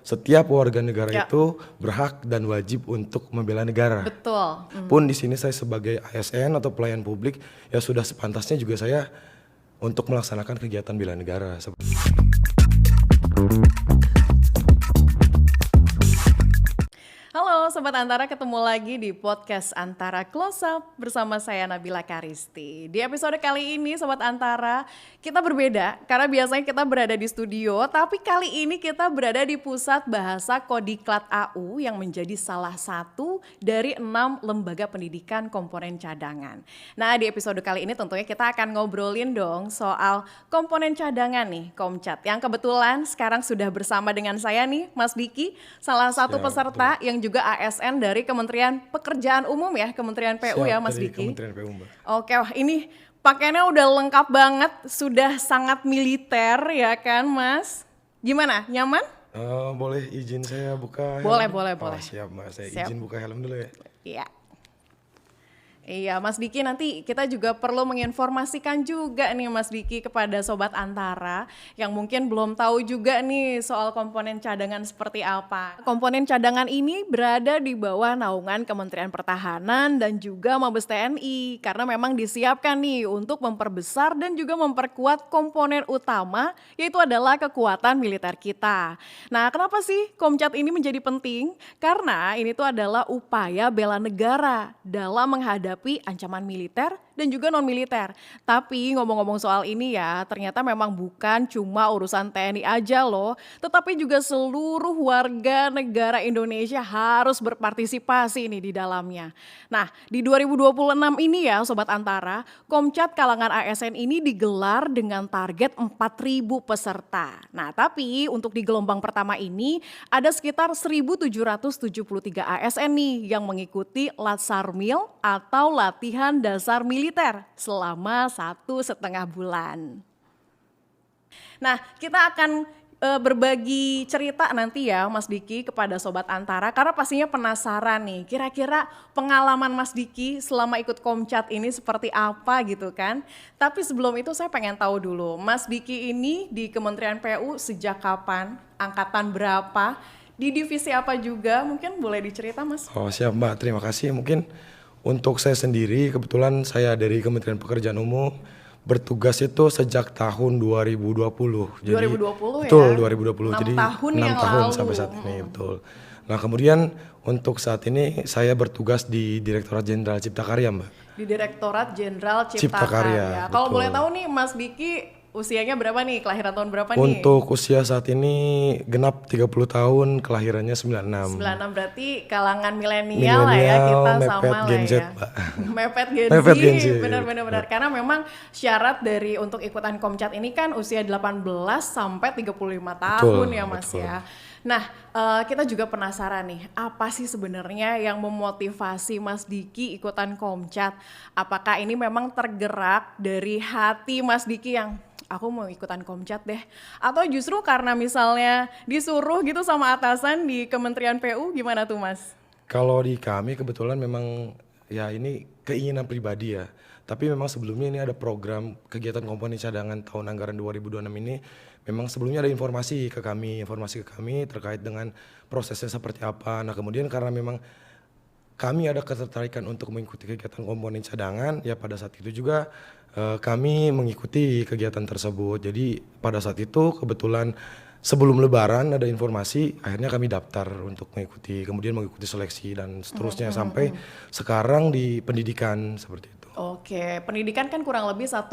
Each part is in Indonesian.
setiap warga negara Ya. itu berhak dan wajib untuk membela negara. Betul. Pun di sini saya sebagai ASN atau pelayan publik ya sudah sepantasnya juga saya untuk melaksanakan kegiatan bela negara. Halo Sobat Antara, ketemu lagi di podcast Antara Close Up bersama saya Nabila Karisti. Di episode kali ini Sobat Antara, kita berbeda karena biasanya kita berada di studio, tapi kali ini kita berada di Pusat Bahasa Kodiklat AU yang menjadi salah satu dari 6 lembaga pendidikan komponen cadangan. Nah, di episode kali ini tentunya kita akan ngobrolin dong soal komponen cadangan nih, Komcat. Yang kebetulan sekarang sudah bersama dengan saya nih, Mas Diki, salah satu peserta yang juga ASN dari Kementerian Pekerjaan Umum ya, Kementerian PU ya Mas dari Diki. Kementerian PU, Mbak. Oke, wah ini pakaiannya udah lengkap banget, sudah sangat militer ya kan Mas? Gimana, nyaman? Boleh izin saya buka Boleh, helm? boleh. Siap Mbak, saya Siap. izin buka helm dulu ya. Iya. Iya, Mas Diki, nanti kita juga perlu menginformasikan juga nih Mas Diki kepada Sobat Antara yang mungkin belum tahu juga nih soal komponen cadangan seperti apa. Komponen cadangan ini berada di bawah naungan Kementerian Pertahanan dan juga Mabes TNI karena memang disiapkan nih untuk memperbesar dan juga memperkuat komponen utama yaitu adalah kekuatan militer kita. Nah, kenapa sih Komcat ini menjadi penting? Karena ini tuh adalah upaya bela negara dalam menghadapi ancaman militer dan juga non-militer. Tapi ngomong-ngomong soal ini ya, ternyata memang bukan cuma urusan TNI aja loh, tetapi juga seluruh warga negara Indonesia harus berpartisipasi nih di dalamnya. Nah, di 2026 ini ya Sobat Antara, Komcat kalangan ASN ini digelar dengan target 4.000 peserta. Nah, tapi untuk di gelombang pertama ini ada sekitar 1.773 ASN nih yang mengikuti Latsarmil atau latihan dasar militer selama 1,5 bulan. Nah, kita akan berbagi cerita nanti ya Mas Diki kepada Sobat Antara karena pastinya penasaran nih kira-kira pengalaman Mas Diki selama ikut Komcat ini seperti apa gitu kan. Tapi sebelum itu saya pengen tahu dulu Mas Diki ini di Kementerian PU sejak kapan, angkatan berapa, di divisi apa juga, mungkin boleh dicerita Mas? Oh siap Mbak, terima kasih. Mungkin untuk saya sendiri kebetulan saya dari Kementerian Pekerjaan Umum bertugas itu sejak tahun 2020. Jadi 2020 betul, ya? 2020. 6 Jadi tahun 6 yang tahun lalu. sampai saat ini, betul. Nah, kemudian untuk saat ini saya bertugas di Direktorat Jenderal Cipta Karya, Mbak. Di Direktorat Jenderal Cipta Cipta Karya, Karya. Kalau betul. boleh tahu nih Mas Diki usianya berapa nih? Kelahiran tahun berapa nih? Untuk usia saat ini genap 30 tahun, kelahirannya 96. 96 berarti kalangan milenial lah ya, kita Mepet sama lah Gen Z, ya. Mbak. Mepet Gen Mepet Gen Z, benar. Karena memang syarat dari untuk ikutan Komcat ini kan usia 18 sampai 35 tahun ya Mas betul. ya. Nah, kita juga penasaran nih, apa sih sebenarnya yang memotivasi Mas Diki ikutan Komcat? Apakah ini memang tergerak dari hati Mas Diki yang aku mau ikutan Komcat deh? Atau justru karena misalnya disuruh gitu sama atasan di Kementerian PU, gimana tuh Mas? Kalau di kami kebetulan memang ya ini keinginan pribadi ya. Tapi memang sebelumnya ini ada program kegiatan komponen cadangan tahun anggaran 2026 ini. Memang sebelumnya ada informasi ke kami terkait dengan prosesnya seperti apa. Nah kemudian karena memang kami ada ketertarikan untuk mengikuti kegiatan komponen cadangan, ya pada saat itu juga kami mengikuti kegiatan tersebut. Jadi pada saat itu kebetulan sebelum Lebaran ada informasi, akhirnya kami daftar untuk mengikuti, kemudian mengikuti seleksi dan seterusnya sampai sekarang di pendidikan seperti itu. Oke, pendidikan kan kurang lebih 1,5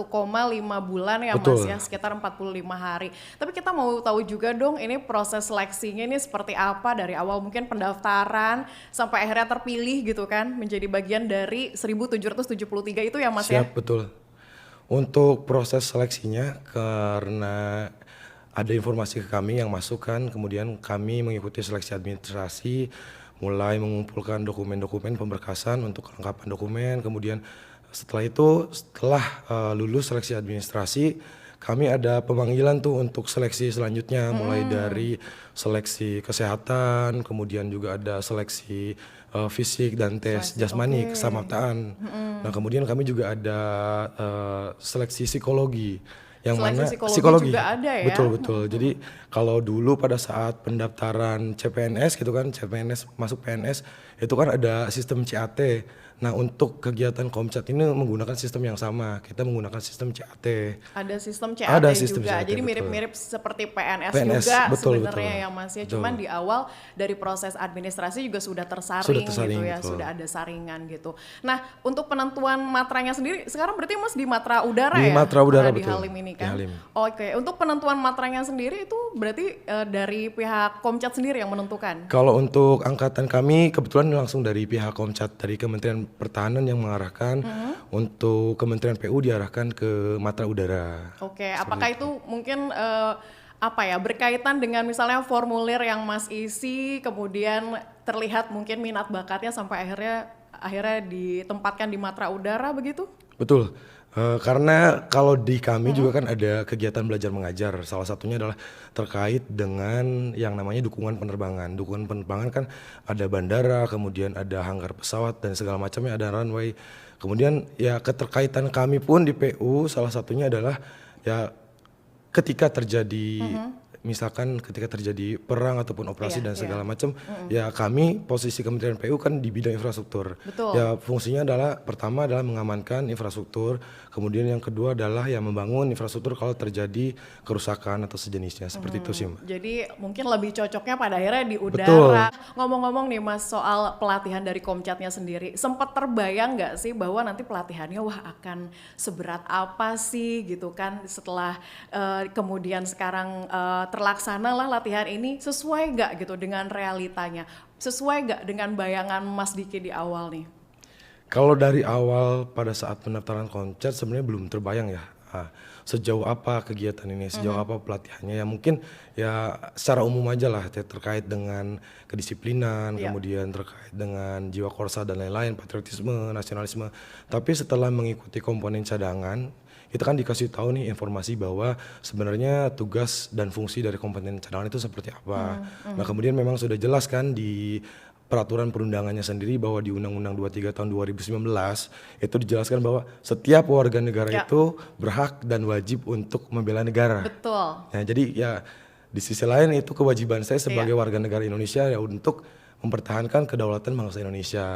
bulan ya Betul. Mas ya, sekitar 45 hari. Tapi kita mau tahu juga dong ini proses seleksinya ini seperti apa dari awal mungkin pendaftaran sampai akhirnya terpilih gitu kan menjadi bagian dari 1.773 itu ya Mas ya? Siap, betul. Untuk proses seleksinya karena ada informasi ke kami yang masuk kan, kemudian kami mengikuti seleksi administrasi, mulai mengumpulkan dokumen-dokumen pemberkasan untuk kelengkapan dokumen, kemudian setelah lulus seleksi administrasi, kami ada pemanggilan tuh untuk seleksi selanjutnya, mulai dari seleksi kesehatan, kemudian juga ada seleksi fisik dan tes jasmani, kesamaptaan. Nah kemudian kami juga ada seleksi psikologi. Yang Seleksi mana psikologi juga ada ya? betul. Jadi kalau dulu pada saat pendaftaran CPNS gitu kan, CPNS masuk PNS itu kan ada sistem CAT. Nah untuk kegiatan Komcat ini menggunakan sistem yang sama, kita menggunakan sistem CAT. Ada sistem Ada CAT sistem juga, CAT, jadi betul. mirip-mirip seperti PNS PNS, juga betul, sebenarnya betul. ya Mas ya. Betul. Cuman di awal dari proses administrasi juga sudah tersaring, Sudah tersaring, gitu ya, betul. sudah ada saringan gitu. Nah untuk penentuan matranya sendiri, sekarang berarti Mas di Matra Udara Di ya? Matra Udara, Karena di betul. Halim ini Di kan? Halim. Oke, untuk penentuan matranya sendiri itu berarti dari pihak Komcat sendiri yang menentukan? Kalau untuk angkatan kami kebetulan langsung dari pihak Komcat, dari Kementerian Pertahanan yang mengarahkan, untuk Kementerian PU diarahkan ke Matra Udara. Oke, apakah itu mungkin apa ya berkaitan dengan misalnya formulir yang Mas isi, kemudian terlihat mungkin minat bakatnya sampai akhirnya ditempatkan di Matra Udara begitu? Betul. Karena kalau di kami juga kan ada kegiatan belajar mengajar. Salah satunya adalah terkait dengan yang namanya dukungan penerbangan. Dukungan penerbangan kan ada bandara, kemudian ada hanggar pesawat dan segala macamnya, ada runway. Kemudian ya keterkaitan kami pun di PU salah satunya adalah ya ketika terjadi misalkan ketika terjadi perang ataupun operasi Iya, dan iya. segala macam, ya kami posisi Kementerian PU kan di bidang infrastruktur. Betul. Ya fungsinya adalah pertama adalah mengamankan infrastruktur, kemudian yang kedua adalah ya membangun infrastruktur kalau terjadi kerusakan atau sejenisnya seperti itu sih Mbak. Jadi mungkin lebih cocoknya pada akhirnya di Betul. udara. Ngomong-ngomong nih Mas soal pelatihan dari Komcatnya sendiri, sempat terbayang nggak sih bahwa nanti pelatihannya wah akan seberat apa sih gitu kan setelah kemudian sekarang terlaksana lah latihan ini, sesuai nggak gitu dengan realitanya, sesuai nggak dengan bayangan Mas Diki di awal nih? Kalau dari awal pada saat pendaftaran Komcat sebenarnya belum terbayang ya sejauh apa kegiatan ini, sejauh apa pelatihannya. Ya mungkin ya secara umum aja lah terkait dengan kedisiplinan, Iya. kemudian terkait dengan jiwa korsa dan lain-lain, patriotisme, nasionalisme. Tapi setelah mengikuti komponen cadangan, kita kan dikasih tahu nih informasi bahwa sebenarnya tugas dan fungsi dari komponen cadangan itu seperti apa. Nah kemudian memang sudah jelas kan di peraturan perundangannya sendiri bahwa di Undang-Undang 23 tahun 2019 itu dijelaskan bahwa setiap warga negara Ya. itu berhak dan wajib untuk membela negara. Betul. Nah, jadi ya di sisi lain itu kewajiban saya sebagai warga negara Indonesia ya untuk mempertahankan kedaulatan bangsa Indonesia.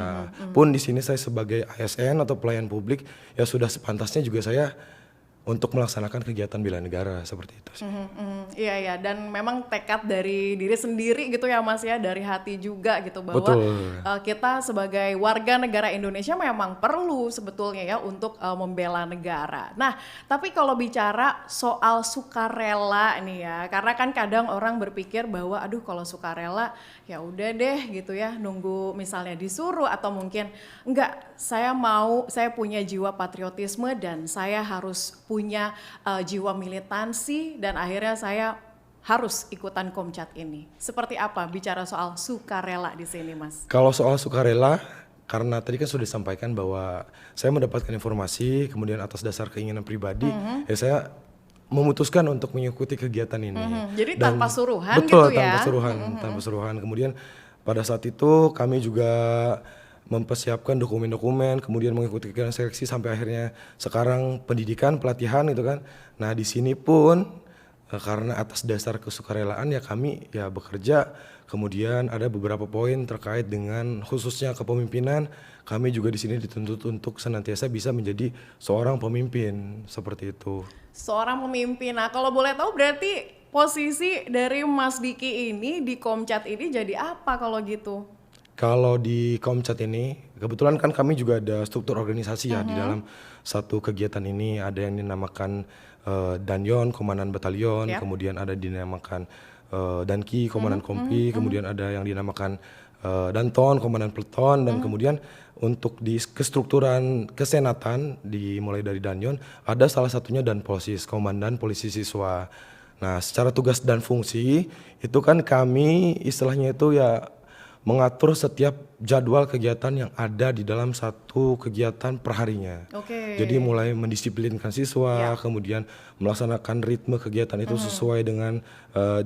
Pun di sini saya sebagai ASN atau pelayan publik ya sudah sepantasnya juga saya untuk melaksanakan kegiatan bela negara seperti itu sih. Iya ya, dan memang tekad dari diri sendiri gitu ya Mas ya, dari hati juga gitu bahwa Betul. kita sebagai warga negara Indonesia memang perlu sebetulnya ya untuk membela negara. Nah, tapi kalau bicara soal sukarela nih ya, karena kan kadang orang berpikir bahwa aduh kalau sukarela ya udah deh gitu ya, nunggu misalnya disuruh atau mungkin enggak, saya punya jiwa patriotisme dan saya harus punya jiwa militansi dan akhirnya saya harus ikutan Komcat ini. Seperti apa bicara soal sukarela di sini, Mas? Kalau soal sukarela, karena tadi kan sudah disampaikan bahwa saya mendapatkan informasi, kemudian atas dasar keinginan pribadi, ya saya memutuskan untuk mengikuti kegiatan ini. Jadi Dan tanpa suruhan betul, gitu ya? tanpa suruhan, tanpa suruhan. Kemudian pada saat itu kami juga mempersiapkan dokumen-dokumen, kemudian mengikuti kegiatan seleksi sampai akhirnya sekarang pendidikan, pelatihan gitu kan. Nah di sini pun karena atas dasar kesukarelaan ya kami ya bekerja, kemudian ada beberapa poin terkait dengan khususnya kepemimpinan, kami juga di sini dituntut untuk senantiasa bisa menjadi seorang pemimpin seperti itu. Seorang pemimpin. Nah, kalau boleh tahu berarti posisi dari Mas Diki ini di Komcat ini jadi apa kalau gitu? Kalau di Komcat ini, kebetulan kan kami juga ada struktur organisasi ya di dalam satu kegiatan ini. Ada yang dinamakan Danyon, Komandan Batalion, Ya. kemudian ada dinamakan Danki, Komandan Kompi, kemudian ada yang dinamakan Danton, Komandan Peleton, dan kemudian untuk di kestrukturan kesenatan dimulai dari Danyon, ada salah satunya Danposis, Komandan Polisi Siswa. Nah, secara tugas dan fungsi itu kan kami istilahnya itu ya mengatur setiap jadwal kegiatan yang ada di dalam satu kegiatan perharinya. Oke. Jadi mulai mendisiplinkan siswa, Ya. kemudian melaksanakan ritme kegiatan itu sesuai dengan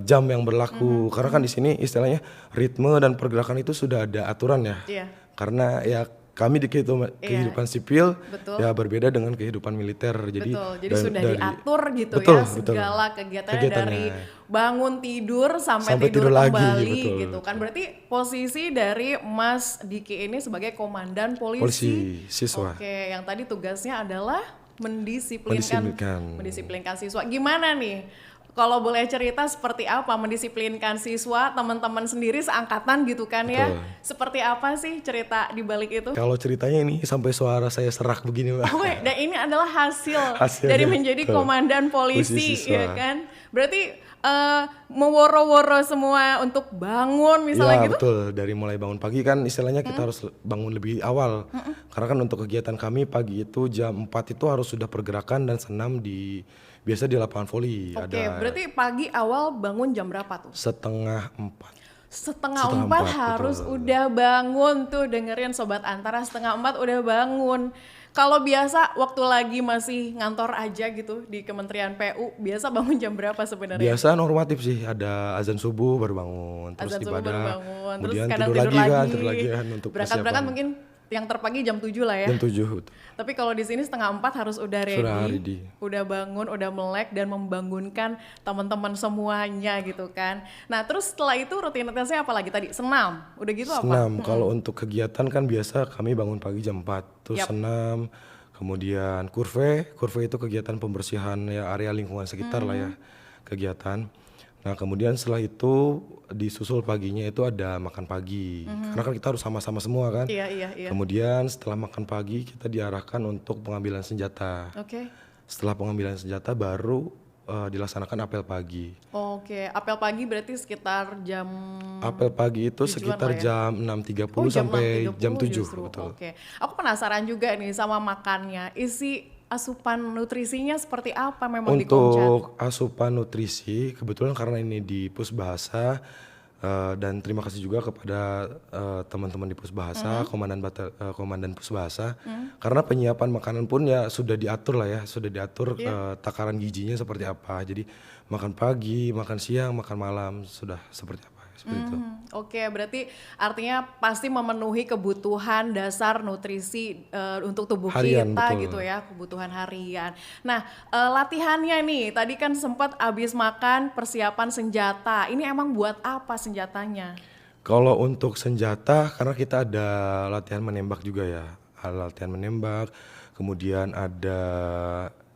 jam yang berlaku. Karena kan di sini istilahnya ritme dan pergerakan itu sudah ada aturan ya. Iya. Karena ya kami di kehidupan sipil betul. ya berbeda dengan kehidupan militer. Jadi Betul, jadi sudah diatur gitu betul, ya segala kegiatannya dari kegiatannya. bangun tidur sampai Sampai tidur lagi, kembali betul, gitu kan. Berarti posisi dari Mas Diki ini sebagai komandan polisi. Polisi siswa. Oke, yang tadi tugasnya adalah mendisiplinkan siswa. Gimana nih? Kalau boleh cerita seperti apa mendisiplinkan siswa, teman-teman sendiri seangkatan gitu kan ya. Betul. Seperti apa sih cerita di balik itu? Kalau ceritanya ini sampai suara saya serak begini, Mbak. Oh, dan ini adalah hasil Hasilnya, dari menjadi betul. komandan polisi, Polisi siswa. ya kan? Berarti meworo-woro semua untuk bangun misalnya Ya gitu? betul, dari mulai bangun pagi kan istilahnya kita harus bangun lebih awal. Karena kan untuk kegiatan kami pagi itu jam 4 itu harus sudah pergerakan dan senam biasa di lapangan voli. Oke, Ada berarti pagi awal bangun jam berapa tuh? setengah 4. Setengah Setengah 4 4, harus betul. udah bangun tuh, dengerin Sobat Antara, setengah 4 udah bangun. Kalau biasa waktu lagi masih ngantor aja gitu di Kementerian PU, biasa bangun jam berapa sebenarnya? Biasa normatif sih, ada azan subuh baru bangun, terus Azan subuh baru ibadah, bangun, terus kemudian kadang tidur lagi kan untuk berangkat-berangkat persiapan. mungkin yang terpagi jam 7 lah ya. Jam 7 betul. Tapi kalau di sini setengah 4 harus udah Sudah ready, ready. udah bangun, udah melek dan membangunkan teman-teman semuanya gitu kan. Nah terus setelah itu rutinitasnya apa lagi tadi? Senam, udah gitu apa? Senam, kalau untuk kegiatan kan biasa kami bangun pagi jam 4, terus Yap. senam, kemudian kurve itu kegiatan pembersihan ya area lingkungan sekitar lah ya, kegiatan. Nah kemudian setelah itu disusul paginya itu ada makan pagi, karena kan kita harus sama-sama semua kan. Iya. Kemudian setelah makan pagi kita diarahkan untuk pengambilan senjata. Oke. Setelah pengambilan senjata baru dilaksanakan apel pagi. Oke, apel pagi berarti sekitar jam Apel pagi itu 7-an sekitar lah ya? jam 6.30 Oh, jam sampai 6.30 jam 7 justru. betul. Oke. Aku penasaran juga nih sama makannya. Isi asupan nutrisinya seperti apa memang di Komcat? Untuk asupan nutrisi, kebetulan karena ini di Pusbahasa dan terima kasih juga kepada teman-teman di Pusbahasa, komandan Pusbahasa, karena penyiapan makanan pun ya sudah diatur lah ya, sudah diatur takaran gizinya seperti apa. Jadi makan pagi, makan siang, makan malam sudah seperti apa, seperti itu. Oke, berarti artinya pasti memenuhi kebutuhan dasar nutrisi untuk tubuh Harian, kita betul. gitu ya, kebutuhan harian. Nah, latihannya nih, tadi kan sempat habis makan persiapan senjata. Ini emang buat apa senjatanya? Kalau untuk senjata, karena kita ada latihan menembak juga ya, ada latihan menembak, kemudian ada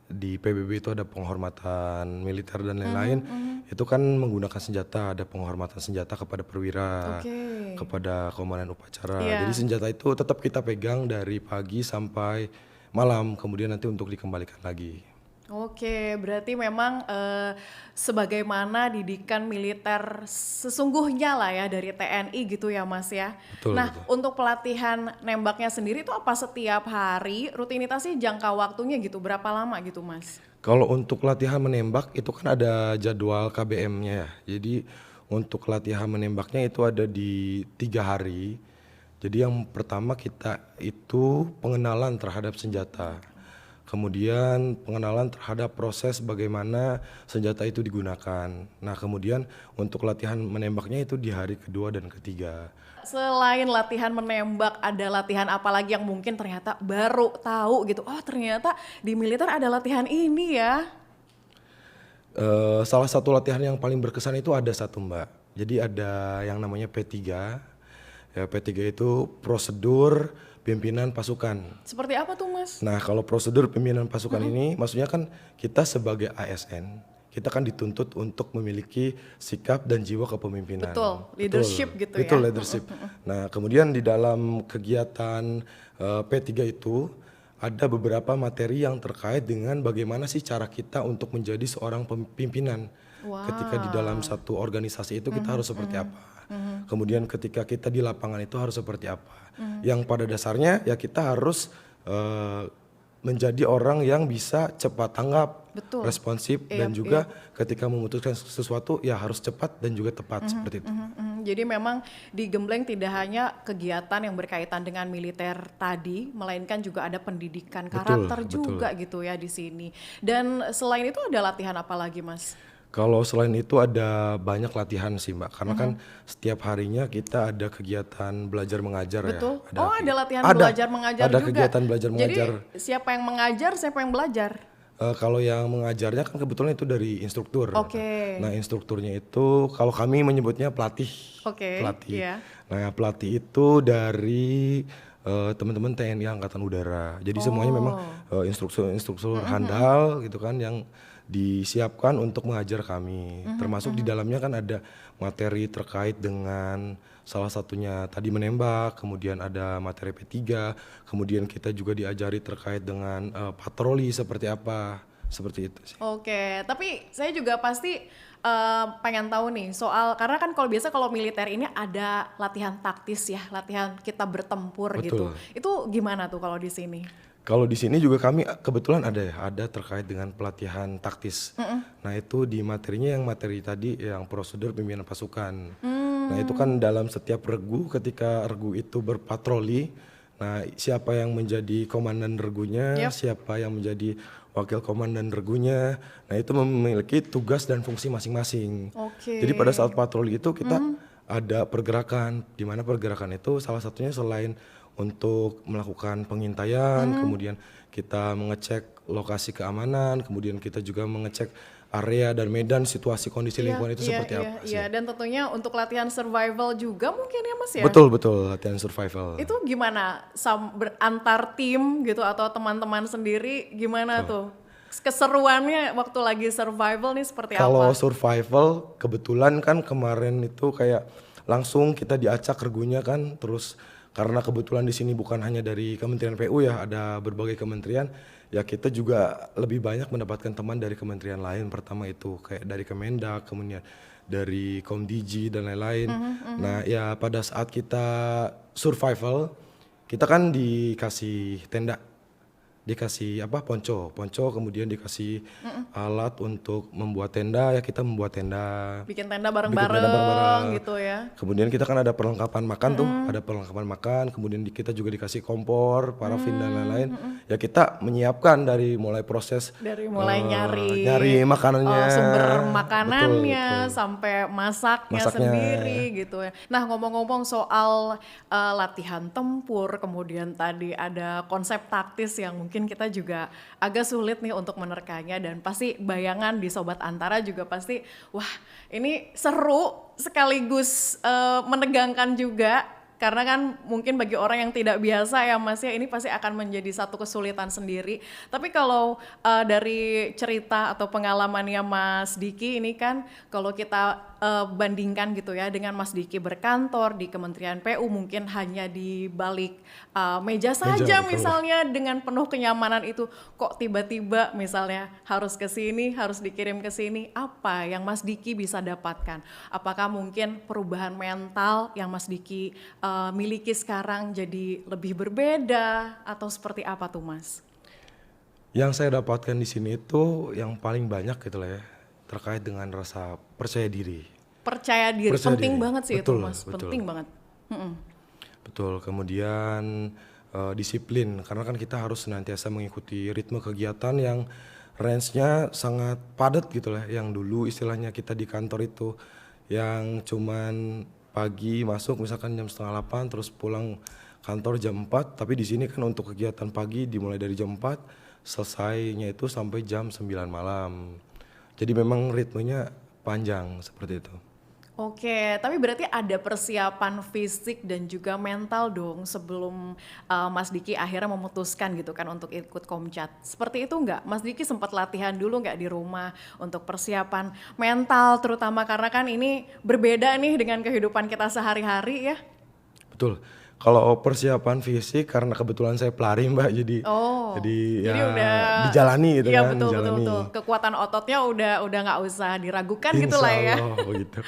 di PBB itu ada penghormatan militer dan lain-lain, itu kan menggunakan senjata, ada penghormatan senjata kepada perwira, Oke. kepada komandan upacara. Iya. Jadi senjata itu tetap kita pegang dari pagi sampai malam, kemudian nanti untuk dikembalikan lagi. Oke, berarti memang sebagaimana didikan militer sesungguhnya lah ya dari TNI gitu ya Mas ya. Betul, Nah, betul. untuk pelatihan nembaknya sendiri itu apa setiap hari? Rutinitasnya jangka waktunya gitu, berapa lama gitu Mas? Kalau untuk latihan menembak itu kan ada jadwal KBM-nya ya. Jadi untuk latihan menembaknya itu ada di 3 hari. Jadi yang pertama kita itu pengenalan terhadap senjata. Kemudian pengenalan terhadap proses bagaimana senjata itu digunakan. Nah kemudian untuk latihan menembaknya itu di hari kedua dan ketiga. Selain latihan menembak, ada latihan apa lagi yang mungkin ternyata baru tahu gitu? Oh ternyata di militer ada latihan ini ya. Salah satu latihan yang paling berkesan itu ada satu Mbak. Jadi ada yang namanya P3. Ya, P3 itu prosedur pimpinan pasukan. Seperti apa tuh Mas? Nah, kalau prosedur pimpinan pasukan ini, maksudnya kan kita sebagai ASN, kita kan dituntut untuk memiliki sikap dan jiwa kepemimpinan. Betul, leadership gitu ya. Betul, leadership. Nah, kemudian di dalam kegiatan P3 itu ada beberapa materi yang terkait dengan bagaimana sih cara kita untuk menjadi seorang pimpinan. Ketika di dalam satu organisasi itu kita harus seperti apa. Kemudian ketika kita di lapangan itu harus seperti apa. Yang pada dasarnya ya kita harus menjadi orang yang bisa cepat tanggap, Betul. responsif, dan juga ketika memutuskan sesuatu ya harus cepat dan juga tepat seperti itu. Jadi memang di Gembleng tidak hanya kegiatan yang berkaitan dengan militer tadi, melainkan juga ada pendidikan karakter betul. juga gitu ya di sini. Dan selain itu ada latihan apa lagi Mas? Kalau selain itu ada banyak latihan sih Mbak, karena kan setiap harinya kita ada kegiatan belajar mengajar ya. Betul. Oh, ada latihan ada, belajar mengajar ada juga. kegiatan belajar Jadi mengajar. siapa yang mengajar, siapa yang belajar? Kalau yang mengajarnya kan kebetulan itu dari instruktur. Oke. Nah instrukturnya itu kalau kami menyebutnya pelatih. Oke, Pelatih. iya. Nah pelatih itu dari teman-teman TNI Angkatan Udara. Jadi semuanya memang instruktur handal gitu kan yang disiapkan untuk mengajar kami. Termasuk di dalamnya kan ada materi terkait dengan salah satunya tadi menembak, kemudian ada materi P3, kemudian kita juga diajari terkait dengan patroli seperti apa, seperti itu sih. Oke, tapi saya juga pasti pengen tahu nih soal karena kan kalau biasa kalau militer ini ada latihan taktis ya, latihan kita bertempur gitu. Betul. Itu gimana tuh kalau di sini? Kalau di sini juga kami kebetulan ada terkait dengan pelatihan taktis. Nah itu di materinya yang materi tadi yang prosedur pimpinan pasukan. Nah itu kan dalam setiap regu ketika regu itu berpatroli, nah siapa yang menjadi komandan regunya, Yap. siapa yang menjadi wakil komandan regunya, nah itu memiliki tugas dan fungsi masing-masing. Oke. Jadi pada saat patroli itu kita ada pergerakan, di mana pergerakan itu salah satunya selain untuk melakukan pengintaian, kemudian kita mengecek lokasi keamanan, kemudian kita juga mengecek area dan medan situasi kondisi lingkungan itu seperti apa sih. Iya, dan tentunya untuk latihan survival juga mungkin ya Mas ya? Betul betul latihan survival. Itu gimana antar tim gitu atau teman-teman sendiri gimana tuh? Keseruannya waktu lagi survival nih seperti Kalau apa? survival kebetulan kan kemarin itu kayak langsung kita diacak regunya kan, terus karena kebetulan di sini bukan hanya dari Kementerian PU ya, ada berbagai kementerian, ya kita juga lebih banyak mendapatkan teman dari kementerian lain. Pertama itu kayak dari Kemendak, kemudian dari Komdiji dan lain-lain. Nah ya pada saat kita survival, kita kan dikasih tenda, dikasih ponco, kemudian dikasih alat untuk membuat tenda, ya kita membuat tenda. Bikin tenda Bikin tenda bareng-bareng bareng-bareng. gitu ya? Kemudian kita kan ada perlengkapan makan tuh, ada perlengkapan makan, kemudian kita juga dikasih kompor, parafin dan lain-lain. Ya kita menyiapkan dari mulai proses Dari mulai nyari makanannya, sumber makanannya betul. sampai masaknya Masaknya. sendiri gitu ya. Nah ngomong-ngomong soal latihan tempur, kemudian tadi ada konsep taktis yang mungkin kita juga agak sulit nih untuk menerkanya dan pasti bayangan di Sobat Antara juga pasti wah ini seru sekaligus menegangkan juga. Karena kan mungkin bagi orang yang tidak biasa ya Mas ya ini pasti akan menjadi satu kesulitan sendiri. Tapi kalau dari cerita atau pengalamannya Mas Diki ini kan kalau kita bandingkan gitu ya dengan Mas Diki berkantor di Kementerian PU mungkin hanya di balik meja saja betul. misalnya dengan penuh kenyamanan itu kok tiba-tiba misalnya harus ke sini, harus dikirim ke sini, apa yang Mas Diki bisa dapatkan? Apakah mungkin perubahan mental yang Mas Diki miliki sekarang jadi lebih berbeda atau seperti apa tuh Mas? Yang saya dapatkan di sini itu yang paling banyak gitu lah ya, terkait dengan rasa percaya diri. Percaya diri, Percaya penting diri. banget sih Betul, itu Mas, betul. penting banget. Betul, kemudian disiplin karena kan kita harus senantiasa mengikuti ritme kegiatan yang range-nya sangat padat gitu lah. Yang dulu istilahnya kita di kantor itu yang cuman pagi masuk misalkan jam 7:30 terus pulang kantor jam 4, tapi di sini kan untuk kegiatan pagi dimulai dari jam 4 selesainya itu sampai jam 9 malam. Jadi memang ritmenya panjang seperti itu. Oke, tapi berarti ada persiapan fisik dan juga mental dong sebelum Mas Diki akhirnya memutuskan gitu kan untuk ikut Komcat. Seperti itu nggak? Mas Diki sempat latihan dulu nggak di rumah untuk persiapan mental terutama karena kan ini berbeda nih dengan kehidupan kita sehari-hari ya? Betul. Kalau persiapan fisik karena kebetulan saya pelari Mbak, jadi Jadi udah dijalani gitu iya, kan, betul, dijalani. betul. Kekuatan ototnya udah nggak usah diragukan gitu Insya lah ya. Allah begitu.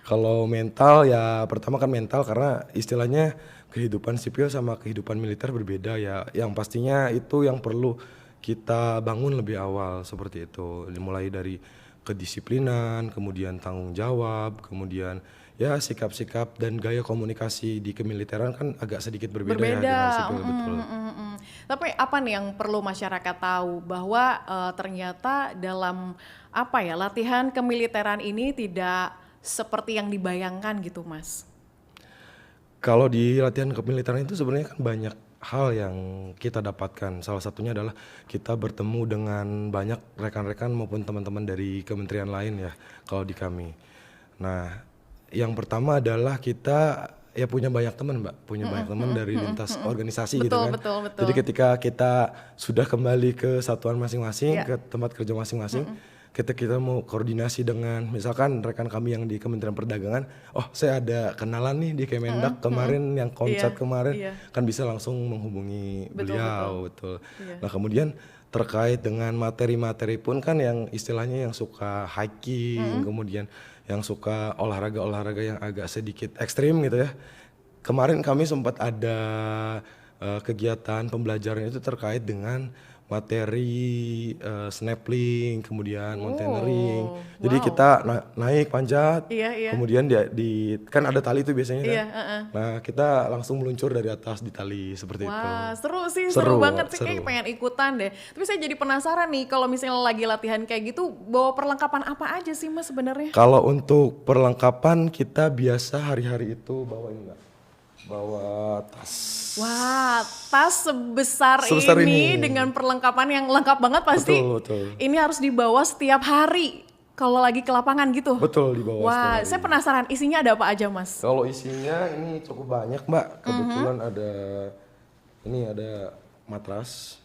Kalau mental ya pertama kan mental karena istilahnya kehidupan sipil sama kehidupan militer berbeda ya. Yang pastinya itu yang perlu kita bangun lebih awal seperti itu. Dimulai dari kedisiplinan, kemudian tanggung jawab, kemudian ya sikap-sikap dan gaya komunikasi di kemiliteran kan agak sedikit berbeda ya dengan sipil, betul. Tapi apa nih yang perlu masyarakat tahu bahwa ternyata dalam latihan kemiliteran ini tidak seperti yang dibayangkan gitu, Mas? Kalau di latihan kemiliteran itu sebenarnya kan banyak hal yang kita dapatkan. Salah satunya adalah kita bertemu dengan banyak rekan-rekan maupun teman-teman dari kementerian lain ya, kalau di kami. Nah, yang pertama adalah kita ya punya banyak teman, Mbak, punya banyak teman dari lintas organisasi gitu Betul, kan. betul, betul. Jadi ketika kita sudah kembali ke satuan masing-masing, Iya. ke tempat kerja masing-masing, kita mau koordinasi dengan misalkan rekan kami yang di Kementerian Perdagangan, oh saya ada kenalan nih di Kemendak kemarin yang konsep Iya, kemarin, iya. kan bisa langsung menghubungi Betul, beliau, betul. Iya. Nah kemudian terkait dengan materi-materi pun kan yang istilahnya yang suka hiking, kemudian yang suka olahraga-olahraga yang agak sedikit ekstrim gitu ya. Kemarin kami sempat ada kegiatan pembelajaran itu terkait dengan materi snapping, kemudian mountaineering. Jadi wow. kita naik panjat, Iya, iya. kemudian kan ada tali itu biasanya kan. Iya, Nah kita langsung meluncur dari atas di tali seperti itu. Wah, seru sih, Seru, seru banget sih, seru. kayak pengen ikutan deh. Tapi saya jadi penasaran nih, kalau misalnya lagi latihan kayak gitu, bawa perlengkapan apa aja sih Mas sebenarnya? Kalau untuk perlengkapan kita biasa hari-hari itu bawa ini enggak? Bawa tas. Wah, tas sebesar Sebesar ini ini. dengan perlengkapan yang lengkap banget pasti. Betul, betul. Ini harus dibawa setiap hari kalau lagi ke lapangan gitu. Betul di bawah. Wah, saya penasaran isinya ada apa aja Mas? Kalau isinya ini cukup banyak, Mbak. Kebetulan ada matras.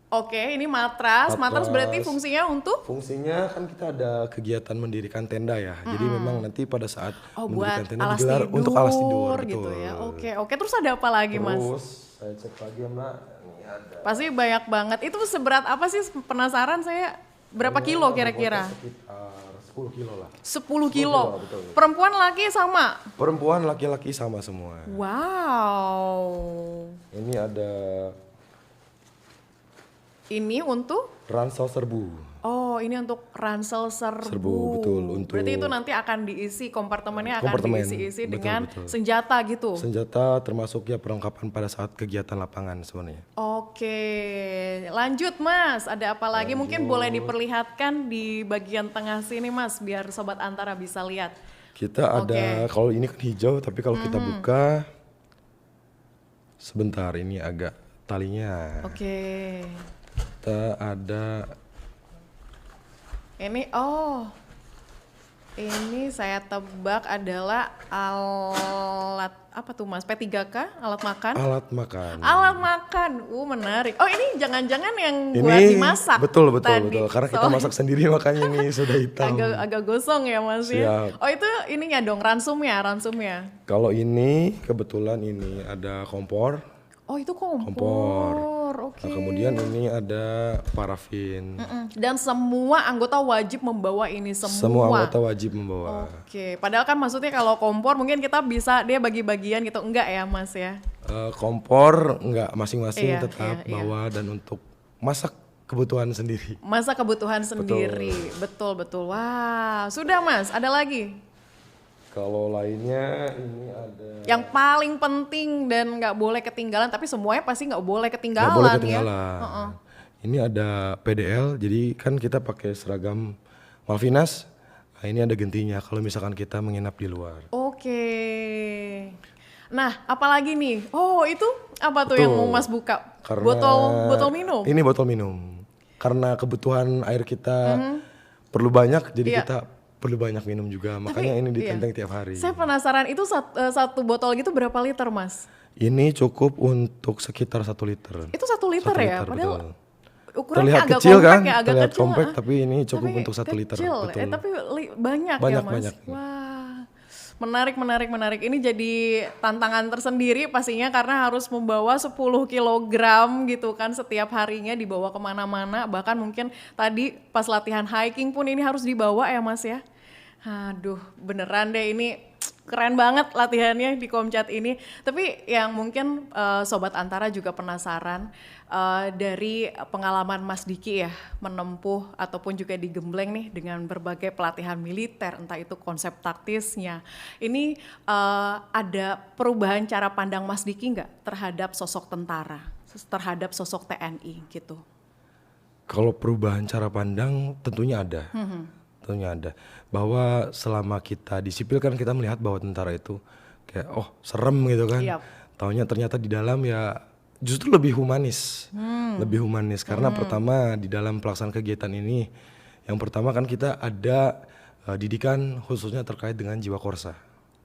Oke, ini matras. Matras berarti fungsinya untuk? Fungsinya kan kita ada kegiatan mendirikan tenda ya. Jadi memang nanti pada saat Oh, mendirikan buat tenda alas digelar tidur, untuk alas tidur gitu betul. ya. Oke, oke. Terus ada apa lagi Mas? Terus saya cek lagi ya, Mbak. Ini ada. Pasti banyak banget. Itu seberat apa sih? Penasaran saya. Berapa kilo kira-kira? Sekitar 10 kilo lah. 10 kilo. betul. Perempuan laki sama? Perempuan laki-laki sama semua. Wow. Ini ada Ini untuk? ransel serbu. Oh, ini untuk ransel serbu. Serbu, betul, untuk- Berarti itu nanti akan diisi, kompartemennya akan Kompartemen, diisi-isi betul, dengan betul. senjata gitu. Senjata termasuk ya perlengkapan pada saat kegiatan lapangan sebenarnya. Oke, lanjut Mas. Ada apa lagi? Mungkin boleh diperlihatkan di bagian tengah sini Mas, biar Sobat Antara bisa lihat. Kita ada, kalau ini kan hijau, tapi kalau kita buka, sebentar ini agak talinya. Oke. Kita ada, Ini saya tebak adalah alat apa tuh Mas? P3K? Alat makan? alat makan. Alat makan. Menarik. Oh, ini jangan-jangan yang Ini buat dimasak. betul, tadi. karena kita Soalnya masak sendiri makanya ini sudah hitam. agak gosong ya Mas ya. Siap. Oh, itu ininya dong, ransumnya. Kalau ini kebetulan ini ada kompor. Oh, itu kompor. Oke. Nah, kemudian ini ada parafin. Dan semua anggota wajib membawa ini semua. Semua anggota wajib membawa. Oke, padahal kan maksudnya kalau kompor mungkin kita bisa dia bagi-bagian gitu, enggak ya Mas ya? Kompor enggak, masing-masing Iya, tetap iya. bawa dan untuk masak kebutuhan sendiri. Masa kebutuhan sendiri, betul. Wah, sudah Mas, ada lagi? Kalau lainnya ini ada Yang paling penting dan nggak boleh ketinggalan, tapi semuanya pasti nggak boleh ketinggalan, nggak boleh ya. ketinggalan. Ini ada PDL, jadi kan kita pakai seragam Malvinas. Nah, ini ada gentinya kalau misalkan kita menginap di luar. Oke. Nah, apalagi nih? Oh, itu apa tuh yang mau Mas buka? Botol minum. Ini botol minum. Karena kebutuhan air kita perlu banyak, jadi Iya. kita perlu banyak minum juga. Makanya ini ditenteng tiap hari. Saya penasaran itu satu botol gitu berapa liter Mas? Ini cukup untuk sekitar 1 liter. Itu 1 liter 1 ya? liter, Padahal betul. ukurannya Terlihat agak kecil kompak kan? ya, agak Terlihat kecil. kompak, tapi ini cukup untuk 1 liter. Kecil, Betul. tapi banyak, Banyak, ya Mas? banyak. Wah, menarik. Ini jadi tantangan tersendiri pastinya karena harus membawa 10 kilogram gitu kan setiap harinya dibawa kemana-mana. Bahkan mungkin tadi pas latihan hiking pun ini harus dibawa ya Mas ya? Aduh, beneran deh ini keren banget latihannya di Komcat ini. Tapi yang mungkin Sobat Antara juga penasaran dari pengalaman Mas Diki ya menempuh ataupun juga digembleng nih dengan berbagai pelatihan militer, entah itu konsep taktisnya. Ini ada perubahan cara pandang Mas Diki nggak terhadap sosok tentara? terhadap sosok TNI gitu? Kalau perubahan cara pandang tentunya ada. Tentunya ada. Bahwa selama kita di sipil kan kita melihat bahwa tentara itu kayak oh serem gitu kan. Yap. Taunya ternyata di dalam ya justru lebih humanis. Lebih humanis karena pertama di dalam pelaksanaan kegiatan ini yang pertama kan kita ada didikan khususnya terkait dengan jiwa korsa.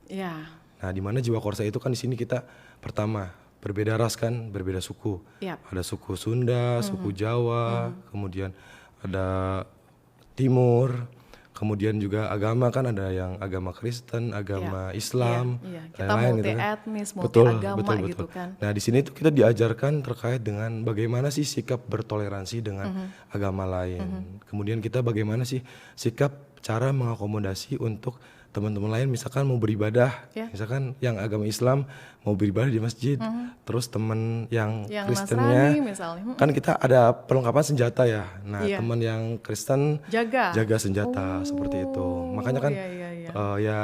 Ya, Nah, di mana jiwa korsa itu kan di sini kita pertama berbeda ras kan, berbeda suku. yap. Ada suku Sunda, suku Jawa, kemudian ada Timur, kemudian juga agama kan ada yang agama Kristen, agama Islam, Iya. Kita lain-lain multi gitu kan. etnis, multi Betul, agama betul, gitu betul. kan. Nah, di sini tuh kita diajarkan terkait dengan bagaimana sih sikap bertoleransi dengan agama lain. Kemudian kita bagaimana sih sikap cara mengakomodasi untuk teman-teman lain misalkan mau beribadah, Ya. misalkan yang agama Islam mau beribadah di masjid, terus teman yang Yang Kristennya Nasrani misalnya, kan kita ada perlengkapan senjata ya. Nah, Iya. teman yang Kristen jaga. senjata seperti itu. Makanya kan Iya. ya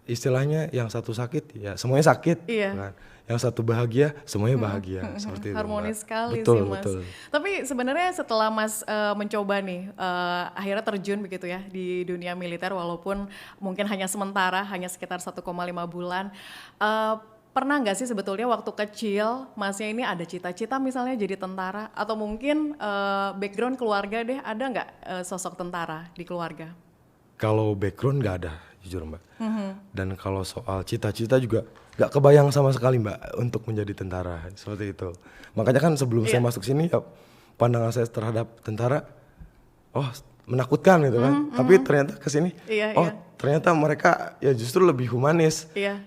istilahnya yang satu sakit ya semuanya sakit, Iya. kan. Yang satu bahagia semuanya bahagia seperti itu. Harmonis Mbak. sekali Betul, sih Mas. betul. Tapi sebenarnya setelah Mas mencoba nih akhirnya terjun begitu ya di dunia militer walaupun mungkin hanya sementara, hanya sekitar 1,5 bulan. Pernah nggak sih sebetulnya waktu kecil Masnya ini ada cita-cita misalnya jadi tentara atau mungkin background keluarga deh ada nggak sosok tentara di keluarga? Kalau background nggak ada, jujur Mbak. Dan kalau soal cita-cita juga nggak kebayang sama sekali Mbak untuk menjadi tentara seperti itu. Makanya kan sebelum saya masuk sini ya pandangan saya terhadap tentara, oh menakutkan gitu kan. Tapi ternyata kesini, Iya, oh iya. ternyata mereka ya justru lebih humanis, Iya.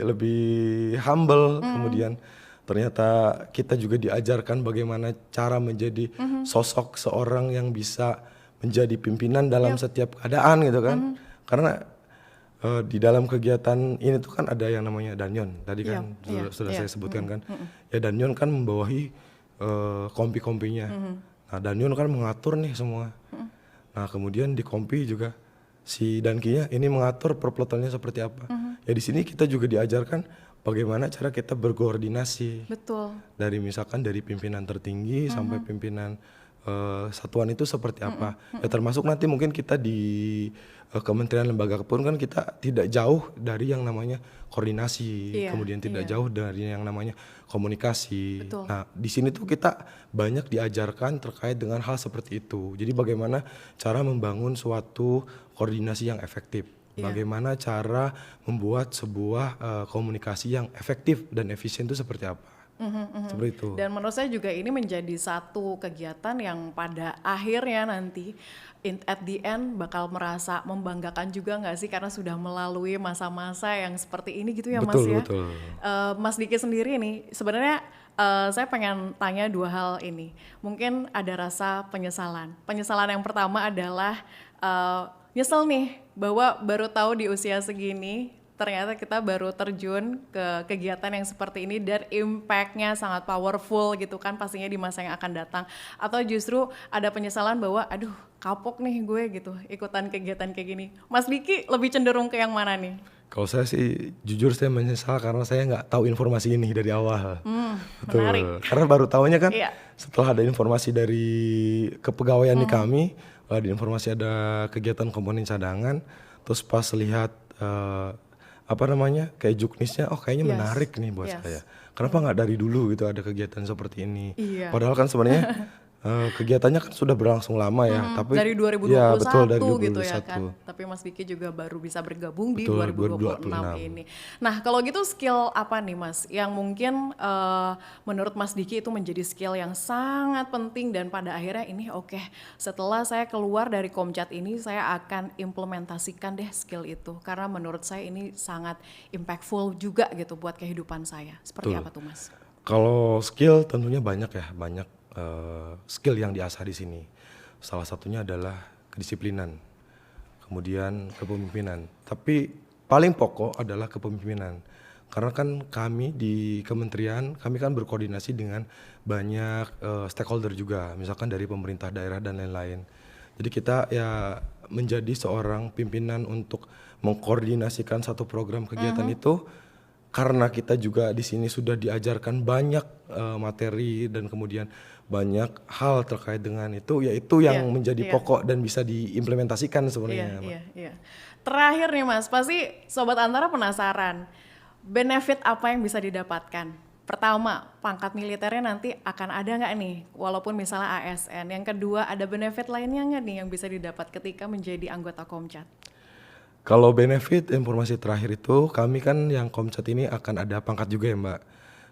lebih humble. Kemudian ternyata kita juga diajarkan bagaimana cara menjadi sosok seorang yang bisa menjadi pimpinan dalam setiap keadaan gitu kan. Karena di dalam kegiatan ini tuh kan ada yang namanya danyon tadi kan sudah saya sebutkan kan. Ya danyon kan membawahi kompi-kompinya. Nah danyon kan mengatur nih semua. Nah kemudian di kompi juga si dankinya ini mengatur perplotonnya seperti apa. Ya di sini kita juga diajarkan bagaimana cara kita berkoordinasi. Betul. Dari misalkan dari pimpinan tertinggi sampai pimpinan satuan itu seperti apa. Ya termasuk nanti mungkin kita di kementerian lembaga pun kan kita tidak jauh dari yang namanya koordinasi, Iya, kemudian tidak jauh dari yang namanya komunikasi. Betul. Nah, di sini tuh kita banyak diajarkan terkait dengan hal seperti itu. Jadi bagaimana cara membangun suatu koordinasi yang efektif. Bagaimana cara membuat sebuah komunikasi yang efektif dan efisien itu seperti apa. Seperti itu. Dan menurut saya juga ini menjadi satu kegiatan yang pada akhirnya nanti at the end bakal merasa membanggakan juga nggak sih karena sudah melalui masa-masa yang seperti ini gitu ya Mas Betul, ya. betul. Mas Diki sendiri nih sebenarnya saya pengen tanya dua hal ini. Mungkin ada rasa penyesalan. Penyesalan yang pertama adalah nyesel nih bahwa baru tahu di usia segini ternyata kita baru terjun ke kegiatan yang seperti ini dan impact-nya sangat powerful gitu kan pastinya di masa yang akan datang. Atau justru ada penyesalan bahwa aduh kapok nih gue gitu ikutan kegiatan kayak gini. Mas Diki lebih cenderung ke yang mana nih? Kalau saya sih jujur saya menyesal karena saya nggak tahu informasi ini dari awal. Betul. Menarik. Karena baru tahunya kan Iya. setelah ada informasi dari kepegawaian di kami, ada informasi ada kegiatan komponen cadangan, terus pas lihat apa namanya kayak juknisnya, oh kayaknya Yes. menarik nih buat Yes. saya. Kenapa nggak dari dulu gitu ada kegiatan seperti ini? Iya. Padahal kan sebenarnya kegiatannya kan sudah berlangsung lama ya, tapi Dari 2021 ya, betul, dari gitu ya 2021. kan. Tapi Mas Diki juga baru bisa bergabung di Betul, 2026 ini. Nah, kalau gitu skill apa nih Mas yang mungkin menurut Mas Diki itu menjadi skill yang sangat penting dan pada akhirnya ini oke, setelah saya keluar dari Komcat ini saya akan implementasikan deh skill itu karena menurut saya ini sangat impactful juga gitu buat kehidupan saya. Seperti Betul. apa tuh Mas? Kalau skill tentunya banyak ya, banyak skill yang diasah di sini. Salah satunya adalah kedisiplinan, kemudian kepemimpinan. Tapi paling pokok adalah kepemimpinan. Karena kan kami di kementerian, kami kan berkoordinasi dengan banyak stakeholder juga, misalkan dari pemerintah daerah dan lain-lain. Jadi kita ya menjadi seorang pimpinan untuk mengkoordinasikan satu program kegiatan itu karena kita juga di sini sudah diajarkan banyak materi dan kemudian banyak hal terkait dengan itu, yaitu yang menjadi pokok dan bisa diimplementasikan sebenarnya. Iya. Terakhir nih Mas, pasti Sobat Antara penasaran, benefit apa yang bisa didapatkan? Pertama, pangkat militernya nanti akan ada nggak nih, walaupun misalnya ASN. Yang kedua, ada benefit lainnya nggak nih yang bisa didapat ketika menjadi anggota Komcat? Kalau benefit informasi terakhir itu, kami kan yang Komcat ini akan ada pangkat juga ya Mbak.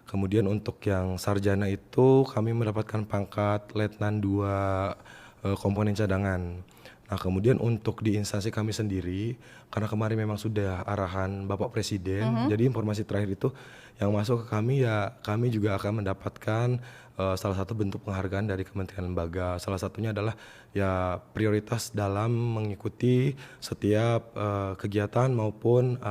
Kemudian untuk yang sarjana itu kami mendapatkan pangkat Letnan 2 komponen cadangan. Nah kemudian untuk di instansi kami sendiri, karena kemarin memang sudah arahan Bapak Presiden, jadi informasi terakhir itu yang masuk ke kami ya kami juga akan mendapatkan salah satu bentuk penghargaan dari kementerian lembaga. Salah satunya adalah ya prioritas dalam mengikuti setiap kegiatan maupun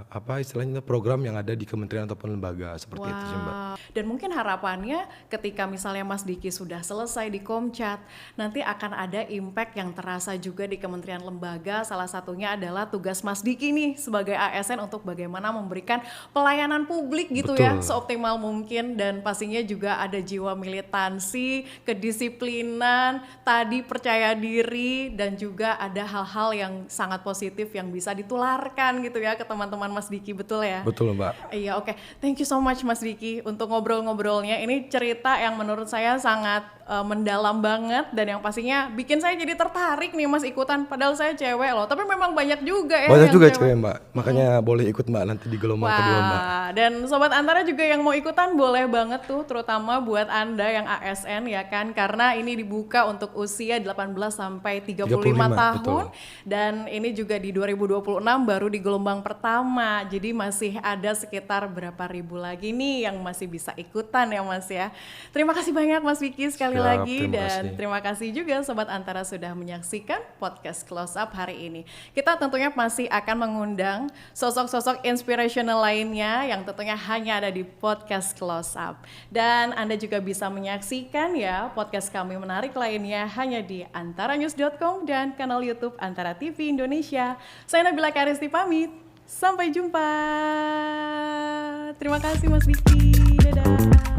apa istilahnya program yang ada di kementerian ataupun lembaga seperti itu sih Mbak. Dan mungkin harapannya ketika misalnya Mas Diki sudah selesai di Komcat, nanti akan ada impact yang terasa juga di kementerian lembaga. Salah satunya adalah tugas Mas Diki nih sebagai ASN untuk bagaimana memberikan pelayanan publik gitu ya seoptimal mungkin, dan pastinya juga ada jiwa militansi, kedisiplinan, tadi percaya diri, dan juga ada hal-hal yang sangat positif yang bisa ditularkan gitu ya ke teman-teman Mas Diki, betul ya? Betul Mbak. Iya, oke. Thank you so much Mas Diki untuk ngobrol-ngobrolnya. Ini cerita yang menurut saya sangat mendalam banget dan yang pastinya bikin saya jadi tertarik nih Mas ikutan. Padahal saya cewek loh, tapi memang banyak juga ya. Banyak juga cewek Mbak, makanya boleh ikut Mbak nanti di gelombang kedua Mbak. Dan Sobat Antara juga yang mau ikutan boleh banget tuh, terutama buat Anda yang ASN ya kan, karena ini dibuka untuk usia 18 sampai 35 tahun. Betul. Dan ini juga di 2026 baru di gelombang pertama, jadi masih ada sekitar berapa ribu lagi nih yang masih bisa ikutan ya Mas ya. Terima kasih banyak Mas Vicky sekali lagi, dan terima kasih juga Sobat Antara sudah menyaksikan podcast Close Up hari ini. Kita tentunya masih akan mengundang sosok-sosok inspirational lainnya yang tentunya hanya ada di podcast Close Up. Dan Anda juga bisa menyaksikan ya podcast kami menarik lainnya hanya di antaranews.com dan kanal YouTube Antara TV Indonesia. Saya Nabila Karisti pamit. Sampai jumpa. Terima kasih Mas Diki. Dadah.